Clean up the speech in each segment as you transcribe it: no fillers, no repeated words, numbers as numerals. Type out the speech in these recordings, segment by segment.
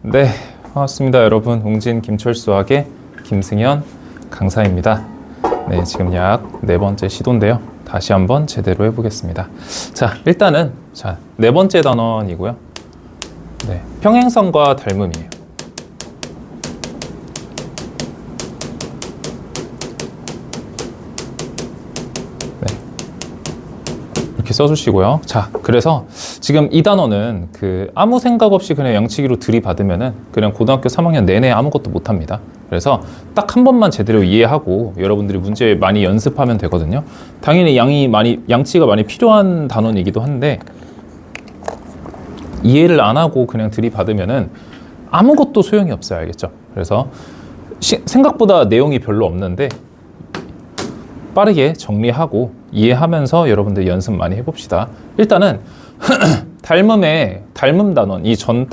네, 반갑습니다 여러분. 웅진 김철수학의 김승현 강사입니다. 네, 지금 약 4번째 시도인데요. 다시 한번 제대로 해보겠습니다. 자, 일단은 네 번째 단원이고요. 네, 평행선과 닮음이에요. 이렇게 써주시고요. 자, 그래서 지금 이 단어는 아무 생각 없이 그냥 양치기로 들이받으면은 그냥 고등학교 3학년 내내 아무것도 못합니다. 그래서 딱 한 번만 제대로 이해하고 여러분들이 문제 많이 연습하면 되거든요. 당연히 양치가 많이 필요한 단원이기도 한데 이해를 안 하고 그냥 들이받으면은 아무것도 소용이 없어요. 알겠죠? 그래서 생각보다 내용이 별로 없는데 빠르게 정리하고 이해하면서 여러분들 연습 많이 해봅시다. 일단은 닮음 단원, 이 전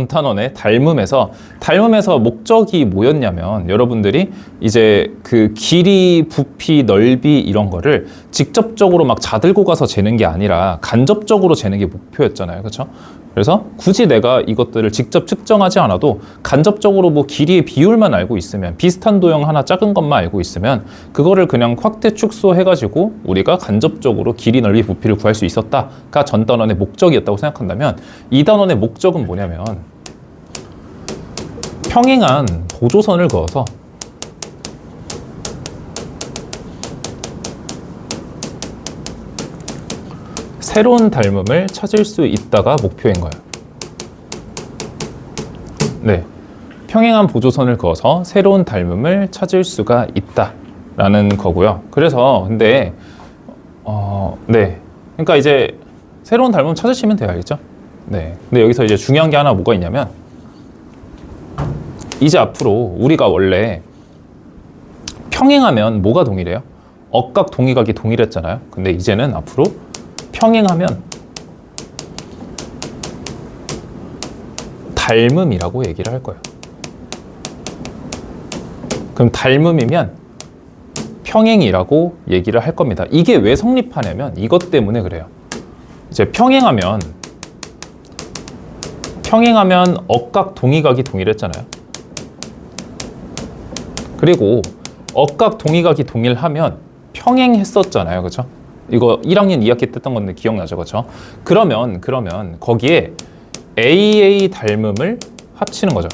단원의 닮음에서 목적이 뭐였냐면 여러분들이 이제 길이, 부피, 넓이 이런 거를 직접적으로 막 자들고 가서 재는 게 아니라 간접적으로 재는 게 목표였잖아요. 그렇죠? 그래서 굳이 내가 이것들을 직접 측정하지 않아도 간접적으로 뭐 길이의 비율만 알고 있으면, 비슷한 도형 하나 작은 것만 알고 있으면 그거를 그냥 확대 축소해가지고 우리가 간접적으로 길이, 넓이, 부피를 구할 수 있었다가 전 단원의 목적이었다고 생각한다면, 이 단원의 목적은 뭐냐면 평행한 보조선을 그어서 새로운 닮음을 찾을 수 있다가 목표인 거예요. 네, 평행한 보조선을 그어서 새로운 닮음을 찾을 수가 있다라는 거고요. 그래서 네, 그러니까 이제 새로운 닮음 찾으시면 돼요, 알겠죠? 네, 근데 여기서 이제 중요한 게 하나 뭐가 있냐면, 이제 앞으로 우리가 원래 평행하면 뭐가 동일해요? 억각 동의각이 동일했잖아요. 근데 이제는 앞으로 평행하면 닮음이라고 얘기를 할 거예요. 그럼 닮음이면 평행이라고 얘기를 할 겁니다. 이게 왜 성립하냐면 이것 때문에 그래요. 이제 평행하면 억각 동의각이 동일했잖아요. 그리고 억각 동의각이 동일하면 평행했었잖아요. 그렇죠? 이거 1학년 2학기 때 했던 건데 기억나죠? 그렇죠? 그러면 거기에 AA 닮음을 합치는 거죠.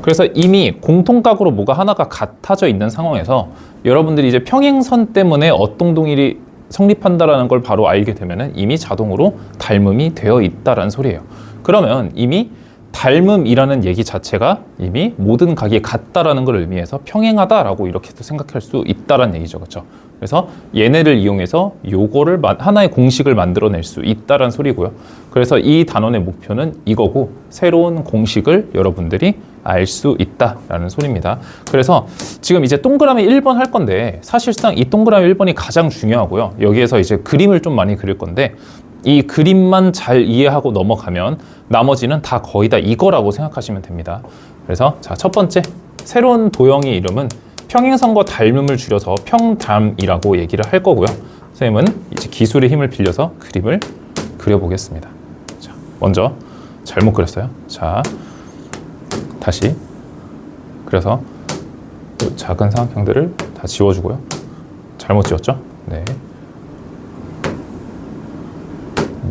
그래서 이미 공통각으로 뭐가 하나가 같아져 있는 상황에서 여러분들이 이제 평행선 때문에 어동동일이 성립한다라는 걸 바로 알게 되면은 이미 자동으로 닮음이 되어 있다라는 소리예요. 그러면 이미 닮음이라는 얘기 자체가 이미 모든 각이 같다라는 걸 의미해서 평행하다라고 이렇게도 생각할 수 있다라는 얘기죠. 그렇죠? 그래서 얘네를 이용해서 요거를 하나의 공식을 만들어낼 수 있다라는 소리고요. 그래서 이 단원의 목표는 이거고, 새로운 공식을 여러분들이 알 수 있다라는 소리입니다. 그래서 지금 이제 동그라미 1번 할 건데, 사실상 이 동그라미 1번이 가장 중요하고요. 여기에서 이제 그림을 좀 많이 그릴 건데, 이 그림만 잘 이해하고 넘어가면 나머지는 다 거의 다 이거라고 생각하시면 됩니다. 그래서 자, 첫 번째, 새로운 도형의 이름은 평행선과 닮음을 줄여서 평닮이라고 얘기를 할 거고요. 선생님은 이제 기술의 힘을 빌려서 그림을 그려보겠습니다. 자, 먼저 잘못 그렸어요. 자, 다시. 그래서 작은 삼각형들을 다 지워주고요. 잘못 지웠죠? 네.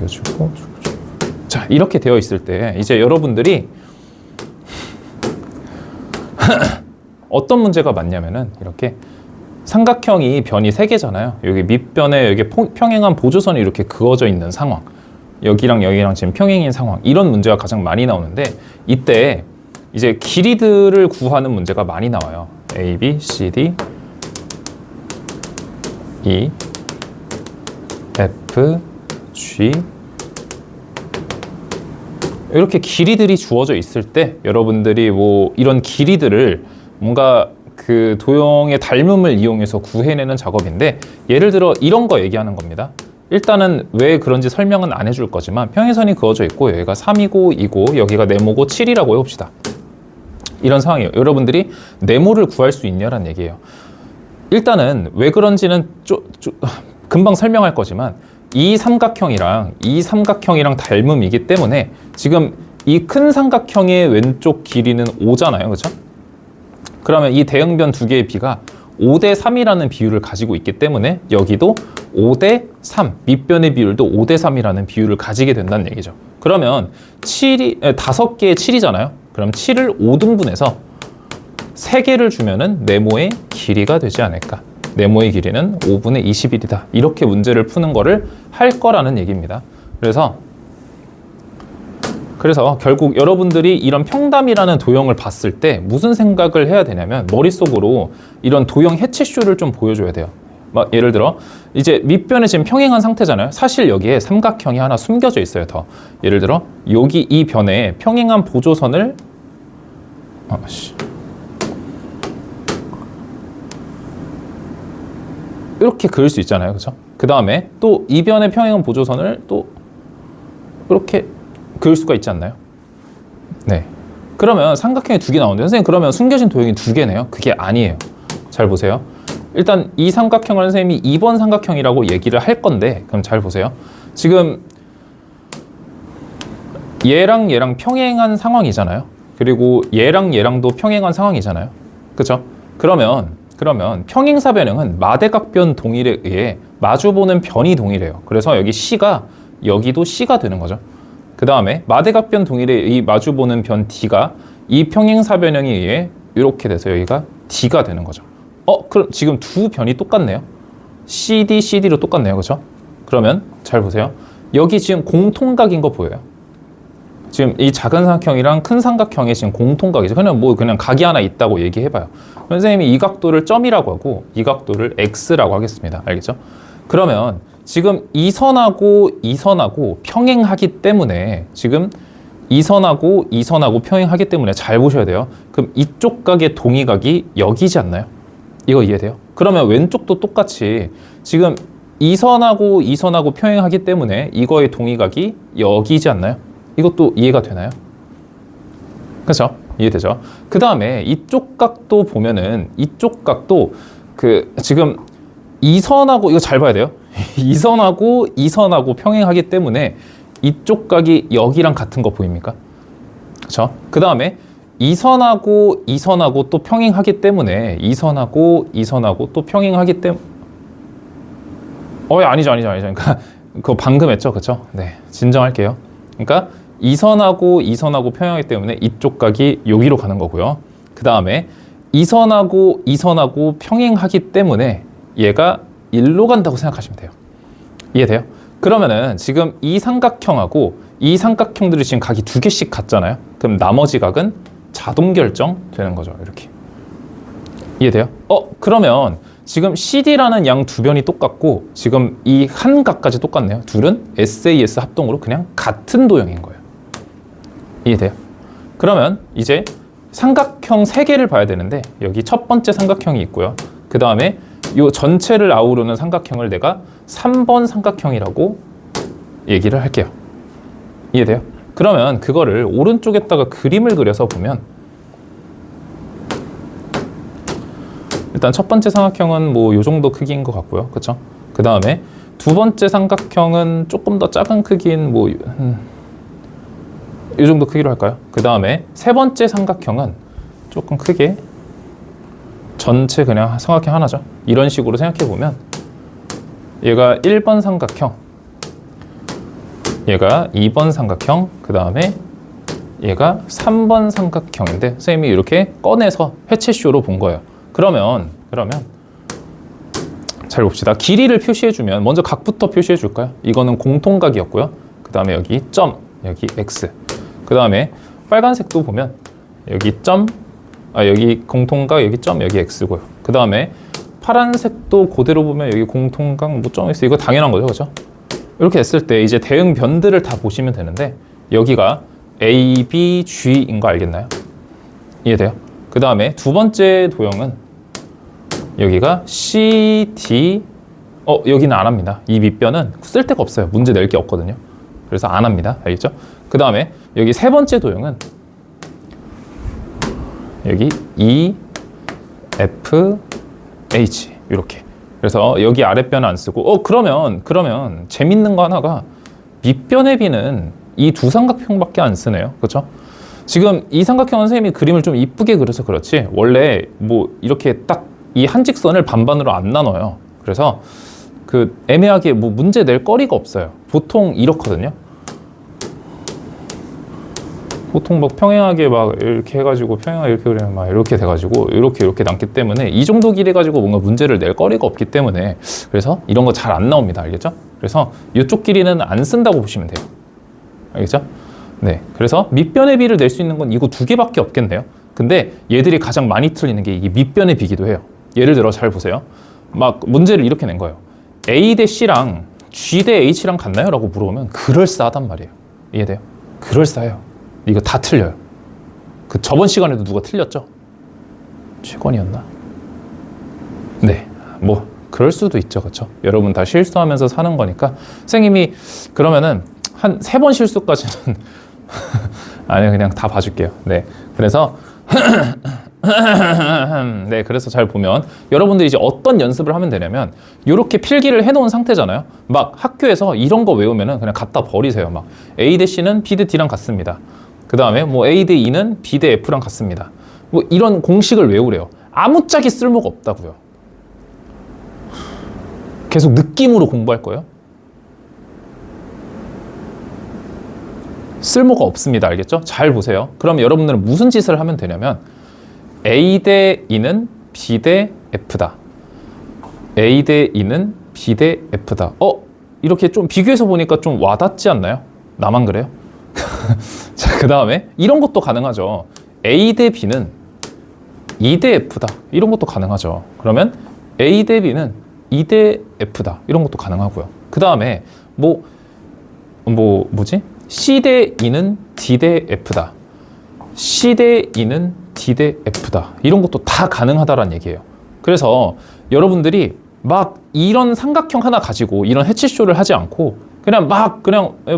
주고. 자, 이렇게 되어 있을 때 이제 여러분들이 어떤 문제가 많냐면은, 이렇게 삼각형이 변이 3개잖아요. 여기 밑변에 여기 평행한 보조선이 이렇게 그어져 있는 상황, 여기랑 여기랑 지금 평행인 상황, 이런 문제가 가장 많이 나오는데, 이때 이제 길이들을 구하는 문제가 많이 나와요. A, B, C, D, E, F, G. 이렇게 길이들이 주어져 있을 때 여러분들이 뭐 이런 길이들을 뭔가 도형의 닮음을 이용해서 구해내는 작업인데, 예를 들어 이런 거 얘기하는 겁니다. 일단은 왜 그런지 설명은 안 해줄 거지만, 평행선이 그어져 있고 여기가 3이고 2고 여기가 네모고 7이라고 해봅시다. 이런 상황이에요. 여러분들이 네모를 구할 수 있냐라는 얘기예요. 일단은 왜 그런지는 금방 설명할 거지만, 이 삼각형이랑 닮음이기 때문에 지금 이 큰 삼각형의 왼쪽 길이는 5잖아요. 그렇죠? 그러면 이 대응변 두 개의 비가 5대 3이라는 비율을 가지고 있기 때문에 여기도 5대 3, 밑변의 비율도 5대 3이라는 비율을 가지게 된다는 얘기죠. 그러면 5개의 7이잖아요. 그럼 7을 5등분해서 3개를 주면은 네모의 길이가 되지 않을까. 네모의 길이는 5분의 21이다. 이렇게 문제를 푸는 거를 할 거라는 얘기입니다. 그래서 결국 여러분들이 이런 평담이라는 도형을 봤을 때 무슨 생각을 해야 되냐면 머릿속으로 이런 도형 해체쇼를 좀 보여줘야 돼요. 막 예를 들어 이제 밑변에 지금 평행한 상태잖아요. 사실 여기에 삼각형이 하나 숨겨져 있어요. 더 예를 들어 여기 이 변에 평행한 보조선을 이렇게 그을 수 있잖아요. 그렇죠? 그 다음에 또 이 변에 평행한 보조선을 또 이렇게 그을 수가 있지 않나요? 네. 그러면 삼각형이 2개 나오는데 선생님 그러면 숨겨진 도형이 2개네요? 그게 아니에요. 잘 보세요. 일단 이 삼각형을 선생님이 2번 삼각형이라고 얘기를 할 건데 그럼 잘 보세요. 지금 얘랑 얘랑 평행한 상황이잖아요. 그리고 얘랑 얘랑도 평행한 상황이잖아요. 그렇죠? 그러면 평행사변형은 마대각변 동일에 의해 마주보는 변이 동일해요. 그래서 여기 C가 여기도 C가 되는 거죠. 그 다음에 마대각변 동일에 이 마주보는 변 D가 이 평행사변형에 의해 이렇게 돼서 여기가 D가 되는 거죠. 그럼 지금 두 변이 똑같네요. CD, CD로 똑같네요. 그렇죠? 그러면 잘 보세요. 여기 지금 공통각인 거 보여요? 지금 이 작은 삼각형이랑 큰 삼각형이 지금 공통각이죠. 그냥 각이 하나 있다고 얘기해봐요. 선생님이 이 각도를 점이라고 하고 이 각도를 X라고 하겠습니다. 알겠죠? 그러면 지금 이 선하고 평행하기 때문에 지금 이 선하고 평행하기 때문에 잘 보셔야 돼요. 그럼 이쪽 각의 동의각이 여기지 않나요? 이거 이해돼요? 그러면 왼쪽도 똑같이 지금 이 선하고 평행하기 때문에 이거의 동의각이 여기지 않나요? 이것도 이해가 되나요? 그렇죠? 이해되죠? 그 다음에 이쪽 각도 보면은 이쪽 각도 지금 이 선하고 이거 잘 봐야 돼요. 이 선하고 평행하기 때문에 이쪽 각이 여기랑 같은 거 보입니까? 그렇죠? 그 다음에 이 선하고 또 평행하기 때문에 이 선하고 또 평행하기 때문에 아니죠. 그러니까 그거 방금 했죠, 그렇죠? 네, 진정할게요. 그러니까 이 선하고 평행하기 때문에 이쪽 각이 여기로 가는 거고요. 그 다음에 이 선하고 평행하기 때문에 얘가 일로 간다고 생각하시면 돼요. 이해돼요? 그러면은 지금 이 삼각형하고 이 삼각형들이 지금 각이 2개씩 같잖아요. 그럼 나머지 각은 자동 결정 되는 거죠. 이렇게. 이해돼요? 그러면 지금 CD라는 양 두 변이 똑같고 지금 이 한 각까지 똑같네요. 둘은 SAS 합동으로 그냥 같은 도형인 거예요. 이해돼요? 그러면 이제 삼각형 3개를 봐야 되는데 여기 첫 번째 삼각형이 있고요. 그 다음에 이 전체를 아우르는 삼각형을 내가 3번 삼각형이라고 얘기를 할게요. 이해돼요? 그러면 그거를 오른쪽에다가 그림을 그려서 보면 일단 첫 번째 삼각형은 뭐 요 정도 크기인 것 같고요. 그쵸? 그 다음에 두 번째 삼각형은 조금 더 작은 크기인 뭐 이 정도 크기로 할까요? 그 다음에 세 번째 삼각형은 조금 크게 전체 그냥 삼각형 하나죠. 이런 식으로 생각해 보면 얘가 1번 삼각형, 얘가 2번 삼각형, 그 다음에 얘가 3번 삼각형인데 선생님이 이렇게 꺼내서 해체쇼로 본 거예요. 그러면 잘 봅시다. 길이를 표시해 주면 먼저 각부터 표시해 줄까요? 이거는 공통각이었고요. 그 다음에 여기 점, 여기 X. 그 다음에 빨간색도 보면 여기 점, 여기 공통각, 여기 점, 여기 X고요. 그 다음에 파란색도 그대로 보면 여기 공통각, 뭐 점 X. 이거 당연한 거죠, 그렇죠? 이렇게 했을 때 이제 대응 변들을 다 보시면 되는데 여기가 A, B, G인 거 알겠나요? 이해돼요? 그 다음에 두 번째 도형은 여기가 C, D. 여기는 안 합니다. 이 밑변은 쓸 데가 없어요. 문제 낼 게 없거든요. 그래서 안 합니다. 알겠죠? 그 다음에 여기 세 번째 도형은 여기 E, F, H 이렇게 그래서 여기 아랫변을 안 쓰고 그러면 재밌는 거 하나가 밑변의 비는 이 두 삼각형밖에 안 쓰네요. 그렇죠? 지금 이 삼각형은 선생님이 그림을 좀 이쁘게 그려서 그렇지 원래 뭐 이렇게 딱 이 한 직선을 반반으로 안 나눠요. 그래서 그 애매하게 뭐 문제 낼 거리가 없어요. 보통 이렇거든요. 보통 막 평행하게 막 이렇게 해가지고 평행하게 이렇게 그리면 막 이렇게 돼가지고 이렇게 남기 때문에 이 정도 길이 가지고 뭔가 문제를 낼 거리가 없기 때문에 그래서 이런 거 잘 안 나옵니다. 알겠죠? 그래서 이쪽 길이는 안 쓴다고 보시면 돼요. 알겠죠? 네. 그래서 밑변의 비를 낼 수 있는 건 이거 두 개밖에 없겠네요. 근데 얘들이 가장 많이 틀리는 게 이게 밑변의 비기도 해요. 예를 들어 잘 보세요. 막 문제를 이렇게 낸 거예요. A 대 C랑 G 대 H랑 같나요? 라고 물어보면 그럴싸하단 말이에요. 이해돼요? 그럴싸해요. 이거 다 틀려요. 그 저번 시간에도 누가 틀렸죠? 최건이었나? 네, 뭐 그럴 수도 있죠, 그렇죠? 여러분 다 실수하면서 사는 거니까 선생님이 그러면은 한 3번 실수까지는 아니 그냥 다 봐줄게요. 네, 그래서 네, 그래서 잘 보면 여러분들이 이제 어떤 연습을 하면 되냐면 이렇게 필기를 해놓은 상태잖아요. 막 학교에서 이런 거 외우면은 그냥 갖다 버리세요. 막 A 대 C는 B 대 D랑 같습니다. 그 다음에 뭐 A 대 E는 B 대 F랑 같습니다. 뭐 이런 공식을 외우래요. 아무짝에 쓸모가 없다고요. 계속 느낌으로 공부할 거예요. 쓸모가 없습니다. 알겠죠? 잘 보세요. 그럼 여러분들은 무슨 짓을 하면 되냐면 A 대 E는 B 대 F다. A 대 E는 B 대 F다. 이렇게 좀 비교해서 보니까 좀 와닿지 않나요? 나만 그래요? 자, 그 다음에 이런 것도 가능하죠. A 대 B는 E 대 F다. 이런 것도 가능하죠. 그러면 A 대 B는 E 대 F다. 이런 것도 가능하고요. 그 다음에 뭐지? C 대 E는 D 대 F다. C 대 E는 D 대 F다. 이런 것도 다 가능하다라는 얘기예요. 그래서 여러분들이 막 이런 삼각형 하나 가지고 이런 해치쇼를 하지 않고 그냥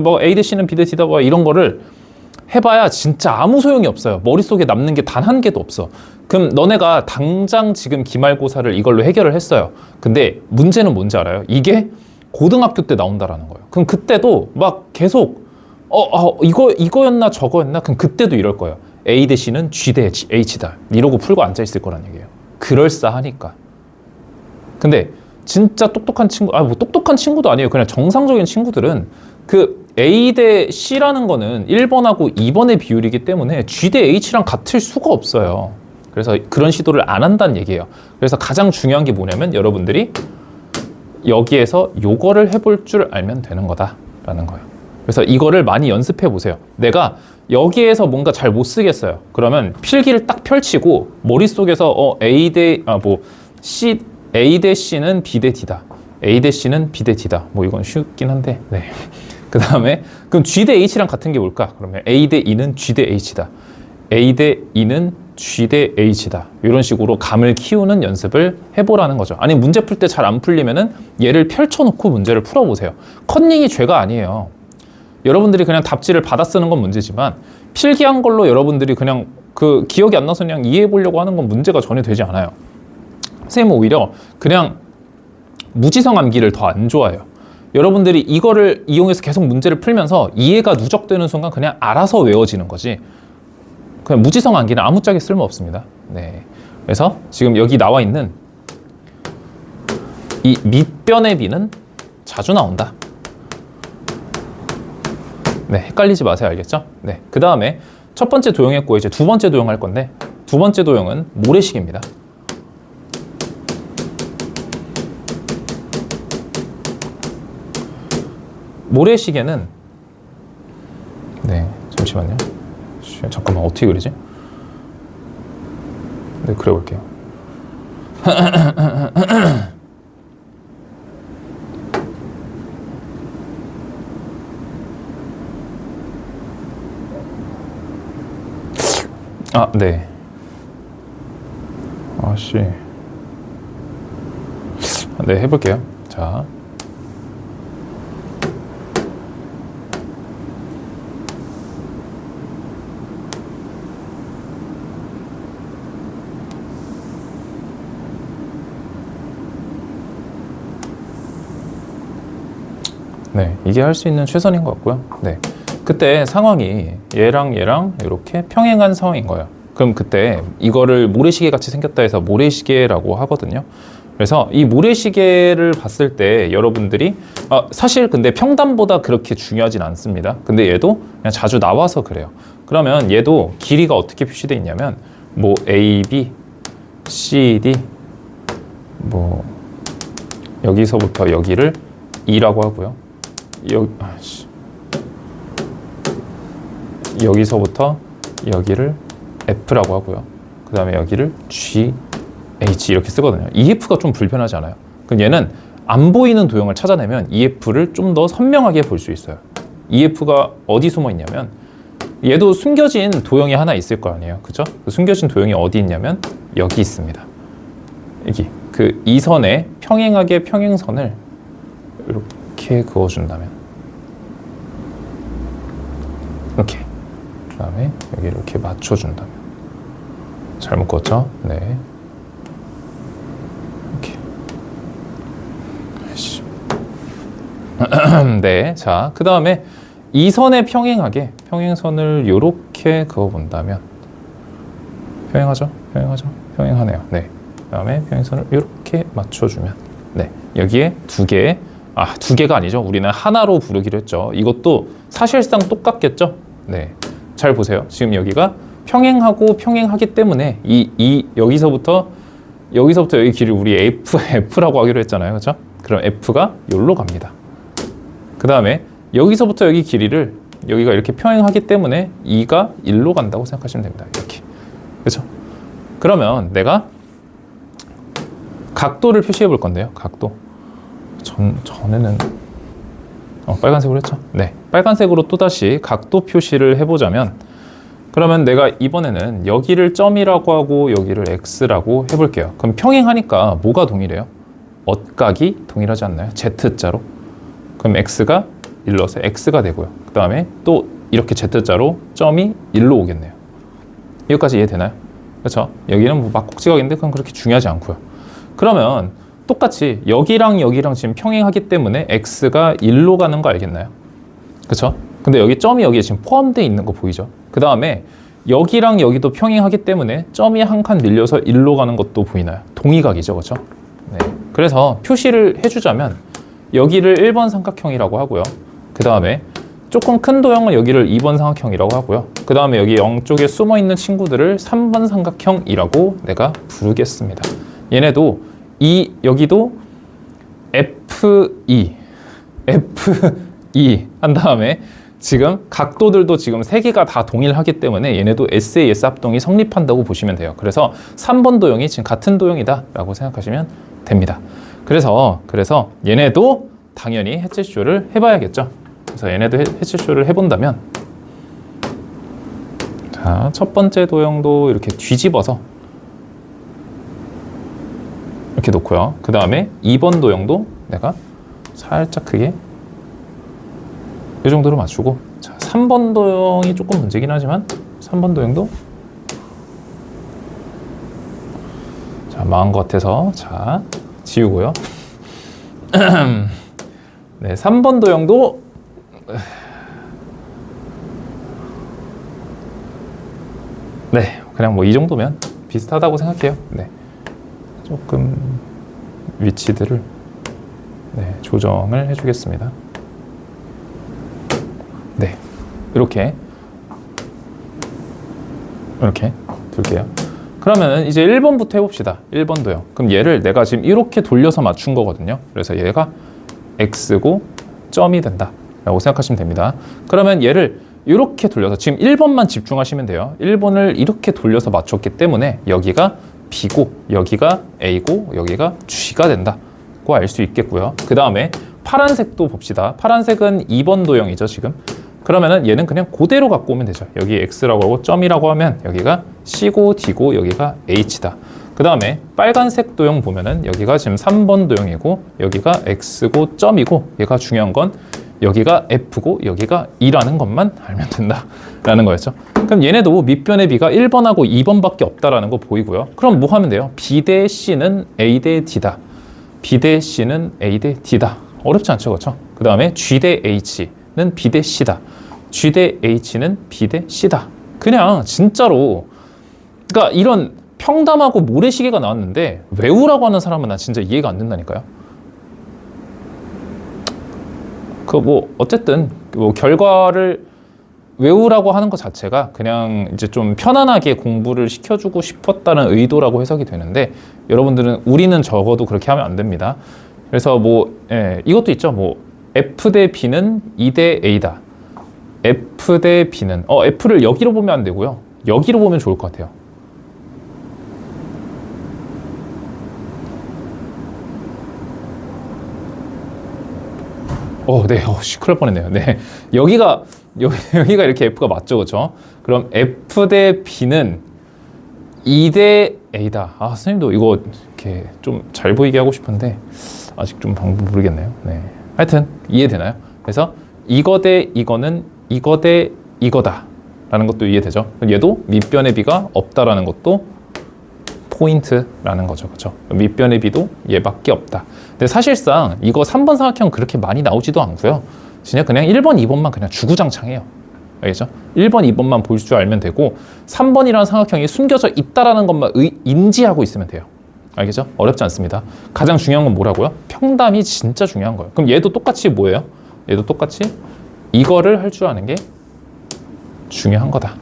뭐 A 대 C는 B 대 D다 이런 거를 해봐야 진짜 아무 소용이 없어요. 머릿속에 남는 게 단 한 개도 없어. 그럼 너네가 당장 지금 기말고사를 이걸로 해결을 했어요. 근데 문제는 뭔지 알아요? 이게 고등학교 때 나온다라는 거예요. 그럼 그때도 막 계속 이거였나 저거였나? 그럼 그때도 이럴 거예요. A 대 C는 G 대 H다. 이러고 풀고 앉아있을 거란 얘기예요. 그럴싸하니까. 근데 진짜 똑똑한 친구, 뭐 똑똑한 친구도 아니에요. 그냥 정상적인 친구들은 그 A 대 C라는 거는 1번하고 2번의 비율이기 때문에 G 대 H랑 같을 수가 없어요. 그래서 그런 시도를 안 한다는 얘기예요. 그래서 가장 중요한 게 뭐냐면 여러분들이 여기에서 요거를 해볼 줄 알면 되는 거다라는 거예요. 그래서 이거를 많이 연습해 보세요. 내가 여기에서 뭔가 잘 못 쓰겠어요. 그러면 필기를 딱 펼치고 머릿속에서 A 대 C는 B 대 D다. A 대 C는 B 대 D다. 뭐 이건 쉽긴 한데. 네. 그 다음에 그럼 G 대 H랑 같은 게 뭘까? 그러면 A 대 E는 G 대 H다. A 대 E는 G 대 H다. 이런 식으로 감을 키우는 연습을 해보라는 거죠. 아니 문제 풀 때 잘 안 풀리면은 얘를 펼쳐놓고 문제를 풀어보세요. 컨닝이 죄가 아니에요. 여러분들이 그냥 답지를 받아 쓰는 건 문제지만 필기한 걸로 여러분들이 그냥 그 기억이 안 나서 그냥 이해해 보려고 하는 건 문제가 전혀 되지 않아요. 선생님은 오히려 그냥 무지성 암기를 더 안 좋아해요. 여러분들이 이거를 이용해서 계속 문제를 풀면서 이해가 누적되는 순간 그냥 알아서 외워지는 거지. 그냥 무지성 암기는 아무짝에 쓸모없습니다. 네. 그래서 지금 여기 나와 있는 이 밑변의 비는 자주 나온다. 네, 헷갈리지 마세요. 알겠죠? 네. 그 다음에 첫 번째 도형했고 이제 두 번째 도형 할 건데 두 번째 도형은 모래시계입니다. 모래시계는 네, 잠시만요. 잠깐만 어떻게 그리지? 네, 그려볼게요. 네. 아씨. 네, 해볼게요. 자. 네, 이게 할 수 있는 최선인 것 같고요. 네, 그때 상황이 얘랑 얘랑 이렇게 평행한 상황인 거예요. 그럼 그때 이거를 모래시계 같이 생겼다 해서 모래시계라고 하거든요. 그래서 이 모래시계를 봤을 때 여러분들이 사실 근데 평단보다 그렇게 중요하진 않습니다. 근데 얘도 그냥 자주 나와서 그래요. 그러면 얘도 길이가 어떻게 표시되어 있냐면 뭐 A, B, C, D 뭐 여기서부터 여기를 E라고 하고요. 여기서부터 여기를 F라고 하고요. 그 다음에 여기를 G, H 이렇게 쓰거든요. EF가 좀 불편하지 않아요? 그럼 얘는 안 보이는 도형을 찾아내면 EF를 좀 더 선명하게 볼 수 있어요. EF가 어디 숨어 있냐면 얘도 숨겨진 도형이 하나 있을 거 아니에요. 그죠? 그 숨겨진 도형이 어디 있냐면 여기 있습니다. 여기 그 이 선에 평행하게 평행선을 이렇게 그어준다면 이렇게 그 다음에 여기 이렇게 맞춰준다면 잘못 그었죠? 네. 네, 자, 그 다음에 이 선에 평행하게 평행선을 이렇게 그어본다면 평행하죠? 평행하죠? 평행하네요. 네, 그 다음에 평행선을 이렇게 맞춰주면 네, 여기에 두 개가 아니죠. 우리는 하나로 부르기로 했죠. 이것도 사실상 똑같겠죠? 네, 잘 보세요. 지금 여기가 평행하고 평행하기 때문에 여기서부터 여기 길을 우리 F라고 하기로 했잖아요. 그렇죠? 그럼 F가 여기로 갑니다. 그 다음에 여기서부터 여기 길이를 여기가 이렇게 평행하기 때문에 2가 1로 간다고 생각하시면 됩니다. 이렇게. 그렇죠? 그러면 내가 각도를 표시해 볼 건데요. 각도. 전에는 빨간색으로 했죠? 네. 빨간색으로 또다시 각도 표시를 해보자면 그러면 내가 이번에는 여기를 점이라고 하고 여기를 X라고 해볼게요. 그럼 평행하니까 뭐가 동일해요? 엇각이 동일하지 않나요? Z자로. 그럼 X가 1로서 X가 되고요. 그 다음에 또 이렇게 Z자로 점이 1로 오겠네요. 여기까지 이해되나요? 그렇죠? 여기는 뭐 막국지각인데 그건 그렇게 중요하지 않고요. 그러면 똑같이 여기랑 여기랑 지금 평행하기 때문에 X가 1로 가는 거 알겠나요? 그렇죠? 근데 여기 점이 여기에 지금 포함되어 있는 거 보이죠? 그 다음에 여기랑 여기도 평행하기 때문에 점이 한 칸 밀려서 1로 가는 것도 보이나요? 동의각이죠. 그렇죠? 네. 그래서 표시를 해주자면 여기를 1번 삼각형이라고 하고요. 그 다음에 조금 큰 도형은 여기를 2번 삼각형이라고 하고요. 그 다음에 여기 0쪽에 숨어 있는 친구들을 3번 삼각형이라고 내가 부르겠습니다. 얘네도 여기도 F2 한 다음에 지금 각도들도 지금 3개가 다 동일하기 때문에 얘네도 SAS 합동이 성립한다고 보시면 돼요. 그래서 3번 도형이 지금 같은 도형이다 라고 생각하시면 됩니다. 그래서 얘네도 당연히 해체쇼를 해봐야겠죠. 그래서 얘네도 해체쇼를 해본다면 자, 첫 번째 도형도 이렇게 뒤집어서 이렇게 놓고요. 그 다음에 2번 도형도 내가 살짝 크게 이 정도로 맞추고 자, 3번 도형이 조금 문제긴 하지만 3번 도형도 자, 망한 것 같아서 자, 지우고요. 네, 3번 도형도 네, 그냥 뭐 이 정도면 비슷하다고 생각해요. 네, 조금 위치들을 네, 조정을 해주겠습니다. 네, 이렇게 둘게요. 그러면 이제 1번부터 해봅시다. 1번 도형. 그럼 얘를 내가 지금 이렇게 돌려서 맞춘 거거든요. 그래서 얘가 X고 점이 된다 라고 생각하시면 됩니다. 그러면 얘를 이렇게 돌려서 지금 1번만 집중하시면 돼요. 1번을 이렇게 돌려서 맞췄기 때문에 여기가 B고 여기가 A고 여기가 G가 된다고 알 수 있겠고요. 그 다음에 파란색도 봅시다. 파란색은 2번 도형이죠 지금. 그러면은 얘는 그냥 그대로 갖고 오면 되죠. 여기 X라고 하고 점이라고 하면 여기가 C고 D고 여기가 H다. 그 다음에 빨간색 도형 보면은 여기가 지금 3번 도형이고 여기가 X고 점이고 얘가 중요한 건 여기가 F고 여기가 E라는 것만 알면 된다라는 거였죠. 그럼 얘네도 밑변의 B가 1번하고 2번밖에 없다라는 거 보이고요. 그럼 뭐 하면 돼요? B 대 C는 A 대 D다. B 대 C는 A 대 D다. 어렵지 않죠, 그렇죠? 그 다음에 G 대 H는 B 대 C다. G 대 H는 B 대 C다. 그냥 진짜로 그러니까 이런 평담하고 모래시계가 나왔는데 외우라고 하는 사람은 난 진짜 이해가 안 된다니까요. 그 뭐 어쨌든 뭐 결과를 외우라고 하는 것 자체가 그냥 이제 좀 편안하게 공부를 시켜주고 싶었다는 의도라고 해석이 되는데 여러분들은 우리는 적어도 그렇게 하면 안 됩니다. 그래서 뭐 이것도 있죠. 뭐 F 대 B는 E 대 A다. F 대 B는 F를 여기로 보면 안 되고요. 여기로 보면 좋을 것 같아요. 네, 큰일 날 뻔했네요. 네, 여기가 이렇게 F가 맞죠, 그렇죠? 그럼 F 대 B는 E 대 A다. 선생님도 이거 이렇게 좀 잘 보이게 하고 싶은데 아직 좀 방법 모르겠네요. 네, 하여튼 이해되나요? 그래서 이거 대 이거는 이거 대 이거다라는 것도 이해되죠? 얘도 밑변의 B가 없다라는 것도 포인트라는 거죠. 그렇죠? 밑변의 B도 얘밖에 없다. 근데 사실상 이거 3번 사각형 그렇게 많이 나오지도 않고요. 그냥 1번, 2번만 그냥 주구장창해요. 알겠죠? 1번, 2번만 볼 줄 알면 되고 3번이라는 사각형이 숨겨져 있다라는 것만 인지하고 있으면 돼요. 알겠죠? 어렵지 않습니다. 가장 중요한 건 뭐라고요? 평담이 진짜 중요한 거예요. 그럼 얘도 똑같이 뭐예요? 얘도 똑같이 이거를 할 줄 아는 게 중요한 거다.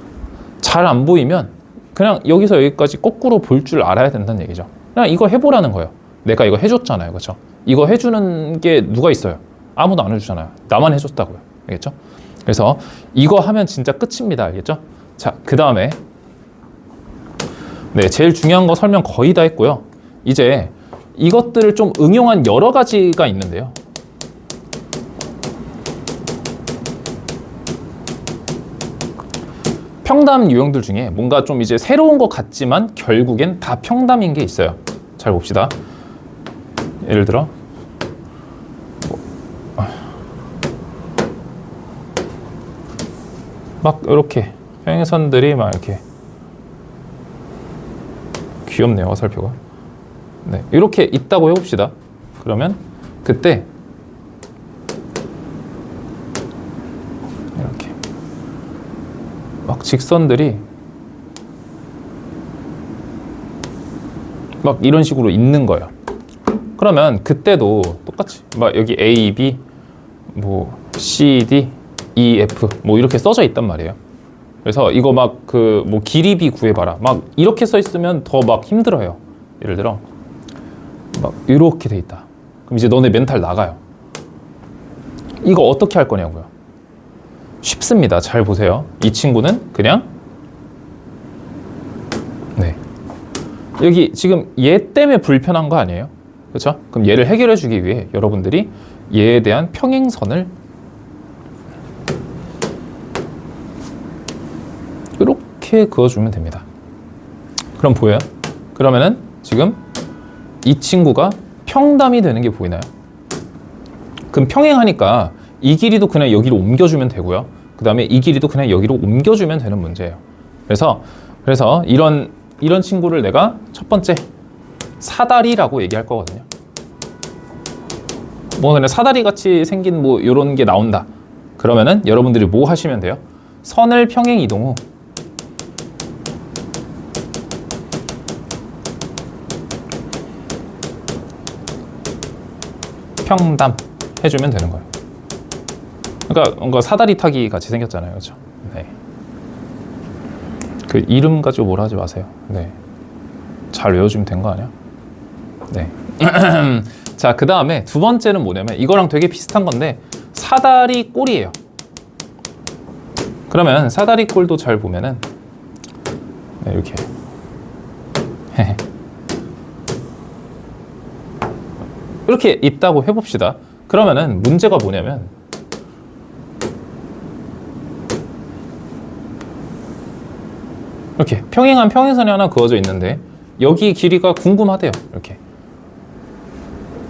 잘 안 보이면 그냥 여기서 여기까지 거꾸로 볼 줄 알아야 된다는 얘기죠. 그냥 이거 해보라는 거예요. 내가 이거 해줬잖아요. 그렇죠? 이거 해주는 게 누가 있어요? 아무도 안 해주잖아요. 나만 해줬다고요. 알겠죠? 그래서 이거 하면 진짜 끝입니다. 알겠죠? 자, 그 다음에 네, 제일 중요한 거 설명 거의 다 했고요. 이제 이것들을 좀 응용한 여러 가지가 있는데요. 평담 유형들 중에 뭔가 좀 이제 새로운 것 같지만 결국엔 다 평담인 게 있어요. 잘 봅시다. 예를 들어 막 이렇게 평행선들이 막 이렇게 귀엽네요. 화살표가. 네, 이렇게 있다고 해봅시다. 그러면 그때 이렇게 막 직선들이 막 이런 식으로 있는 거예요. 그러면 그때도 똑같이 막 여기 A, B, 뭐 C, D, E, F 뭐 이렇게 써져 있단 말이에요. 그래서 이거 막 그 뭐 길이 B 구해봐라 막 이렇게 써 있으면 더 막 힘들어요. 예를 들어 막 이렇게 돼 있다. 그럼 이제 너네 멘탈 나가요. 이거 어떻게 할 거냐고요. 쉽습니다. 잘 보세요. 이 친구는 그냥 네, 여기 지금 얘 때문에 불편한 거 아니에요? 그렇죠? 그럼 얘를 해결해 주기 위해 여러분들이 얘에 대한 평행선을 이렇게 그어주면 됩니다. 그럼 보여요? 그러면은 지금 이 친구가 평담이 되는 게 보이나요? 그럼 평행하니까 이 길이도 그냥 여기로 옮겨주면 되고요. 그 다음에 이 길이도 그냥 여기로 옮겨주면 되는 문제예요. 그래서 이런 친구를 내가 첫 번째 사다리라고 얘기할 거거든요. 뭐 그냥 사다리 같이 생긴 뭐 이런 게 나온다. 그러면은 여러분들이 뭐 하시면 돼요? 선을 평행 이동 후 평담 해주면 되는 거예요. 그러니까 뭔가 사다리 타기 같이 생겼잖아요. 그렇죠? 네. 그 이름 가지고 뭐라 하지 마세요. 네. 잘 외워주면 된 거 아니야? 네. 자, 그 다음에 두 번째는 뭐냐면 이거랑 되게 비슷한 건데 사다리 꼴이에요. 그러면 사다리 꼴도 잘 보면은 네, 이렇게 이렇게 있다고 해봅시다. 그러면은 문제가 뭐냐면 이렇게 평행한 평행선이 하나 그어져 있는데 여기 길이가 궁금하대요. 이렇게.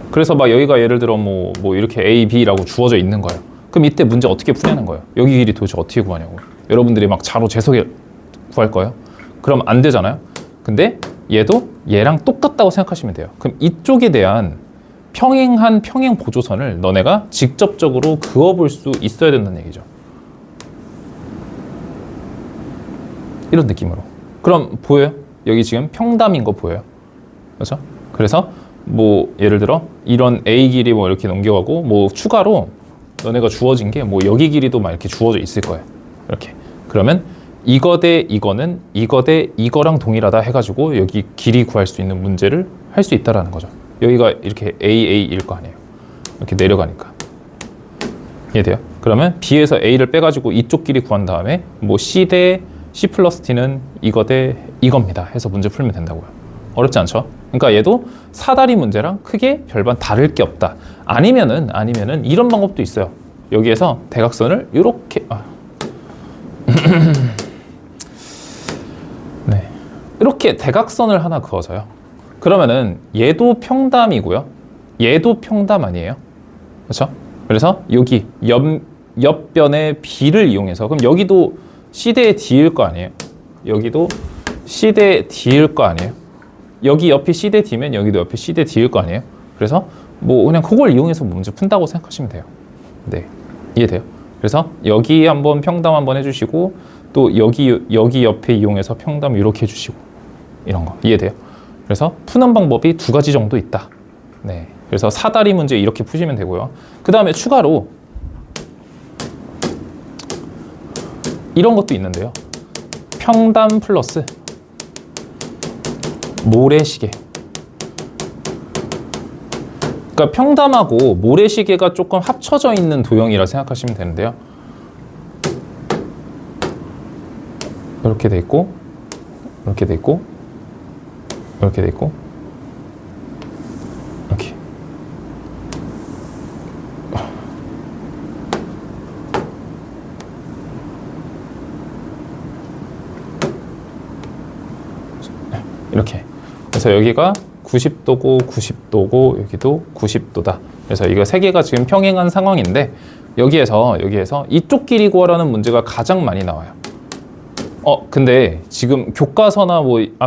그래서 막 여기가 예를 들어 뭐 이렇게 A, B라고 주어져 있는 거예요. 그럼 이때 문제 어떻게 푸냐는 거예요. 여기 길이 도대체 어떻게 구하냐고. 여러분들이 막 자로 재서 구할 거예요. 그럼 안 되잖아요. 근데 얘도 얘랑 똑같다고 생각하시면 돼요. 그럼 이쪽에 대한 평행한 평행 보조선을 너네가 직접적으로 그어볼 수 있어야 된다는 얘기죠. 이런 느낌으로. 그럼 보여요? 여기 지금 평담인 거 보여요? 그렇죠? 그래서 뭐 예를 들어 이런 A 길이 뭐 이렇게 넘겨가고 뭐 추가로 너네가 주어진 게 뭐 여기 길이도 막 이렇게 주어져 있을 거예요. 이렇게. 그러면 이거 대 이거는 이거 대 이거랑 동일하다 해가지고 여기 길이 구할 수 있는 문제를 할 수 있다라는 거죠. 여기가 이렇게 AA일 거 아니에요. 이렇게 내려가니까. 이해돼요? 그러면 B에서 A를 빼가지고 이쪽 길이 구한 다음에 뭐 C 대 C 플러스 T는 이거 대 이겁니다 해서 문제 풀면 된다고요. 어렵지 않죠? 그러니까 얘도 사다리 문제랑 크게 별반 다를 게 없다. 아니면은 이런 방법도 있어요. 여기에서 대각선을 이렇게 네, 이렇게 대각선을 하나 그어서요. 그러면은 얘도 평담이고요. 얘도 평담 아니에요? 그렇죠? 그래서 여기 옆변의 B를 이용해서 그럼 여기도 C 대 D일 거 아니에요? 여기도 C 대 D일 거 아니에요? 여기 옆이 C 대 D면 여기도 옆이 C 대 D일 거 아니에요? 그래서 뭐 그냥 그걸 이용해서 문제 푼다고 생각하시면 돼요. 네, 이해돼요? 그래서 여기 한번 평담 한번 해주시고 또 여기 옆에 이용해서 평담 이렇게 해주시고 이런 거 이해돼요? 그래서 푸는 방법이 두 가지 정도 있다. 네, 그래서 사다리 문제 이렇게 푸시면 되고요. 그 다음에 추가로 이런 것도 있는데요. 평담 플러스 모래시계. 그러니까 평담하고 모래시계가 조금 합쳐져 있는 도형이라 생각하시면 되는데요. 이렇게 돼 있고, 이렇게 돼 있고, 이렇게 돼 있고, 이렇게. 이렇게. 그래서 여기가 90도고 90도고 여기도 90도다. 그래서 이거 세 개가 지금 평행한 상황인데 여기에서 이쪽 길이 구하라는 문제가 가장 많이 나와요. 근데 지금 교과서나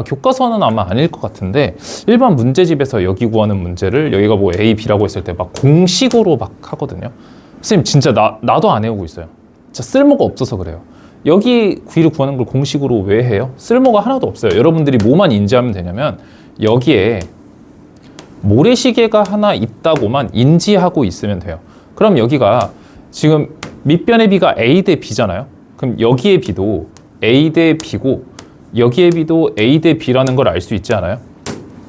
교과서는 아마 아닐 것 같은데 일반 문제집에서 여기 구하는 문제를 여기가 뭐 A, B라고 했을 때 막 공식으로 막 하거든요. 선생님 진짜 나도 안 외우고 있어요. 진짜 쓸모가 없어서 그래요. 여기 길을 구하는 걸 공식으로 왜 해요? 쓸모가 하나도 없어요. 여러분들이 뭐만 인지하면 되냐면 여기에 모래시계가 하나 있다고만 인지하고 있으면 돼요. 그럼 여기가 지금 밑변의 B가 A 대 B잖아요. 그럼 여기의 B도 A 대 B고 여기의 B도 A 대 B라는 걸 알 수 있지 않아요?